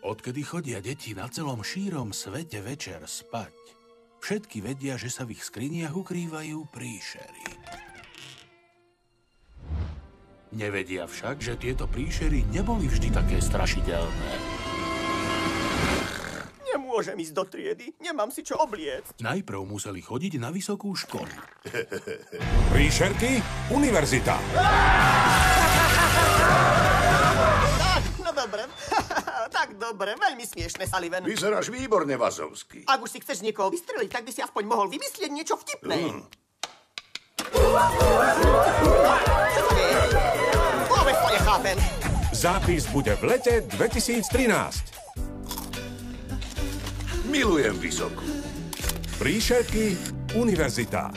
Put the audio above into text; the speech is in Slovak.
Odkedy chodia deti na celom šírom svete večer spať, všetky vedia, že sa v ich skriniach ukrývajú príšery. Nevedia však, že tieto príšery neboli vždy také strašidelné. Nemôžem ísť do triedy, nemám si čo obliecť. Najprv museli chodiť na vysokú školu. Príšerky, univerzita. No dobre, tak dobre, veľmi smiešne, Sullivan. Vyzeráš výborne, Vazovský. Ak už si chceš niekoho vystreliť, tak by si aspoň mohol vymyslieť niečo vtipné. Čo to je? Vôbec to nechápem. Zápis bude v lete 2013. Milujem vysokú. Príšerky, univerzita.